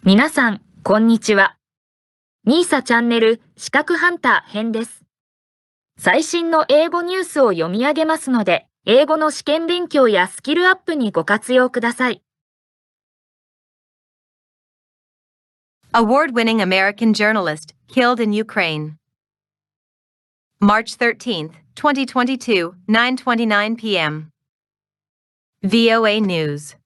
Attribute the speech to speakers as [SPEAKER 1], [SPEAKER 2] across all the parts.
[SPEAKER 1] 皆さん、こんにちは。みーさチャンネル資格ハンター編です。最新の英語ニュースを読み上げますので、英語の試験勉強やスキルアップにご活用ください。
[SPEAKER 2] Award-winning American journalist killed in Ukraine. March 13, 2022, 9:29 p.m. VOA News.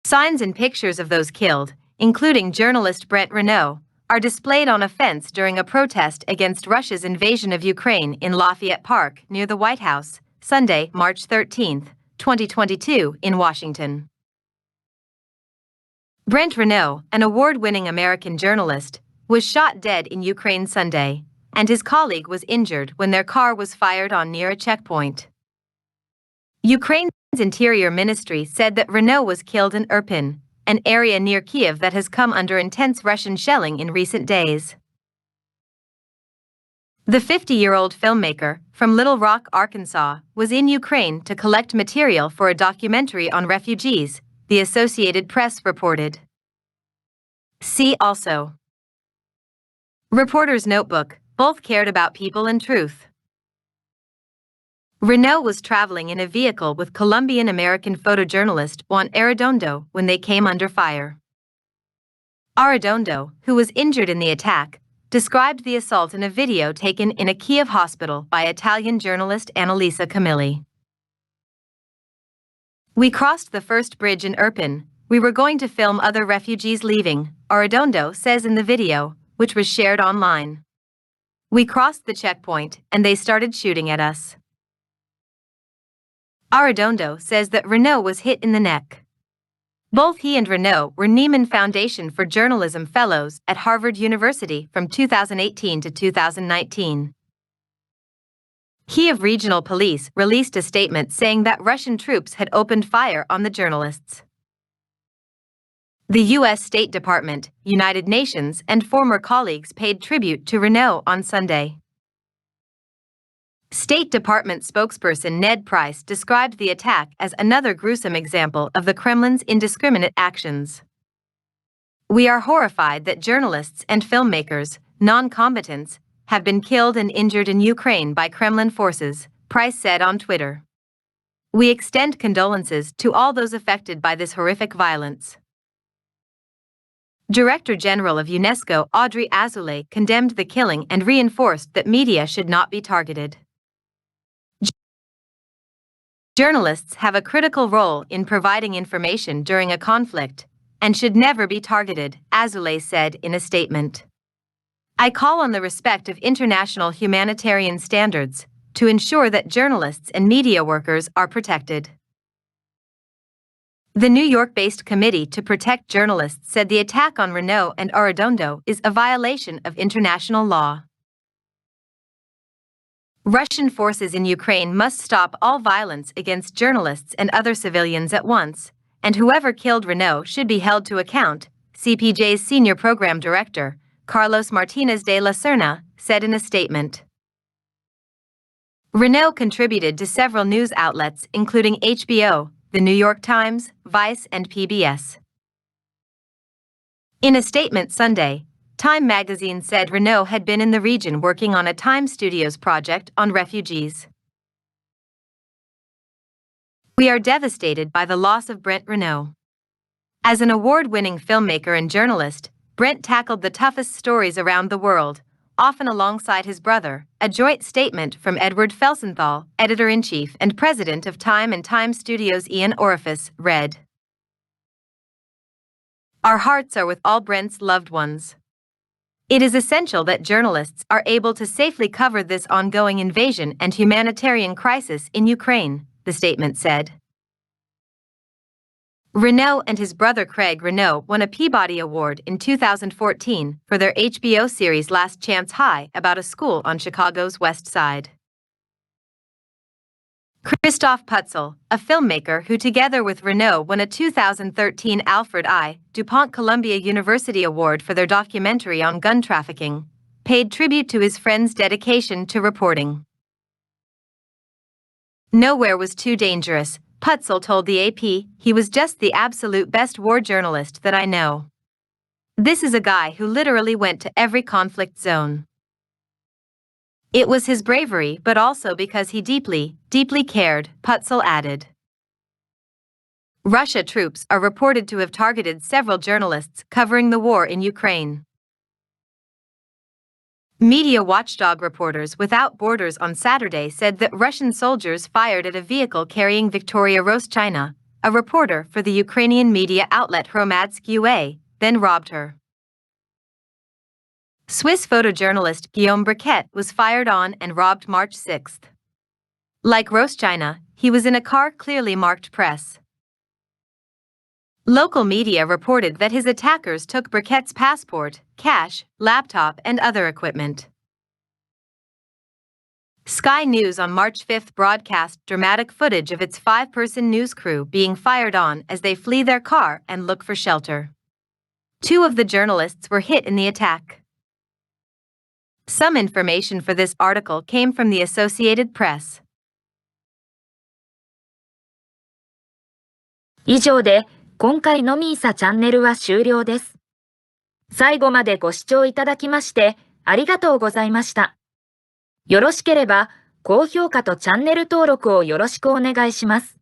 [SPEAKER 2] Signs and pictures of those killed, including journalist Brent Renaud, are displayed on a fence during a protest against Russia's invasion of Ukraine in Lafayette Park near the White House, Sunday, March 13, 2022, in Washington. Brent Renaud, an award-winning American journalist, was shot dead in Ukraine Sunday, and his colleague was injured when their car was fired on near a checkpoint. Ukraine's Interior Ministry said that Renaud was killed in Irpin, an area near Kiev that has come under intense Russian shelling in recent days. The 50-year-old filmmaker from Little Rock, Arkansas, was in Ukraine to collect material for a documentary on refugees, the Associated Press reported. See also. Reporter's Notebook, both cared about people and truth. Renaud was traveling in a vehicle with Colombian-American photojournalist Juan Arredondo when they came under fire. Arredondo, who was injured in the attack, described the assault in a video taken in a Kiev hospital by Italian journalist Annalisa Camilli. "We crossed the first bridge in Irpin. We were going to film other refugees leaving," Arredondo says in the video, which was shared online. "We crossed the checkpoint, and they started shooting at us." Arredondo says that Renaud was hit in the neck. Both he and Renaud were Nieman Foundation for Journalism Fellows at Harvard University from 2018 to 2019. Kiev Regional Police released a statement saying that Russian troops had opened fire on the journalists. The U.S. State Department, United Nations, and former colleagues paid tribute to Renaud on Sunday. State Department spokesperson Ned Price described the attack as another gruesome example of the Kremlin's indiscriminate actions. "We are horrified that journalists and filmmakers, non-combatants, have been killed and injured in Ukraine by Kremlin forces," Price said on Twitter. "We extend condolences to all those affected by this horrific violence." Director General of UNESCO Audrey Azoulay condemned the killing and reinforced that media should not be targeted. "Journalists have a critical role in providing information during a conflict and should never be targeted," Azoulay said in a statement. "I call on the respect of international humanitarian standards to ensure that journalists and media workers are protected." The New York-based Committee to Protect Journalists said the attack on Renaud and Arredondo is a violation of international law. Russian forces in Ukraine must stop all violence against journalists and other civilians at once, and whoever killed Renaud should be held to account, CPJ's senior program director, Carlos Martinez de la Serna, said in a statement. Renaud contributed to several news outlets including HBO, The New York Times, Vice, and PBS. In a statement Sunday, Time magazine said Renaud had been in the region working on a Time Studios project on refugees. "We are devastated by the loss of Brent Renaud. As an award-winning filmmaker and journalist, Brent tackled the toughest stories around the world, often alongside his brother," a joint statement from Edward Felsenthal, editor-in-chief and president of Time and Time Studios Ian Orifice, read. "Our hearts are with all Brent's loved ones. It is essential that journalists are able to safely cover this ongoing invasion and humanitarian crisis in Ukraine," the statement said. Renaud and his brother Craig Renaud won a Peabody Award in 2014 for their HBO series Last Chance High about a school on Chicago's West Side. Christoph Putzel, a filmmaker who together with Renaud won a 2013 Alfred I. DuPont Columbia University Award for their documentary on gun trafficking, paid tribute to his friend's dedication to reporting. "Nowhere was too dangerous," Putzel told the AP he was just the absolute best war journalist that I know. This is a guy who literally went to every conflict zone. It was his bravery, but also because he deeply, deeply cared, Putzel added. Russia troops are reported to have targeted several journalists covering the war in Ukraine. Media watchdog Reporters Without Borders on Saturday said that Russian soldiers fired at a vehicle carrying Victoria Roschina, a reporter for the Ukrainian media outlet Hromadsk UA, then robbed her. Swiss photojournalist Guillaume Briquet was fired on and robbed March 6. Like Roschina, he was in a car clearly marked press. Local media reported that his attackers took Briquet's passport, cash, laptop, and other equipment. Sky News on March 5 broadcast dramatic footage of its 5-person news crew being fired on as they flee their car and look for shelter. 2 of the journalists were hit in the attack. Some information for this article came from the Associated Press.
[SPEAKER 1] 以上で今回のミーサチャンネルは終了です。最後までご視聴いただきましてありがとうございました。よろしければ高評価とチャンネル登録をよろしくお願いします。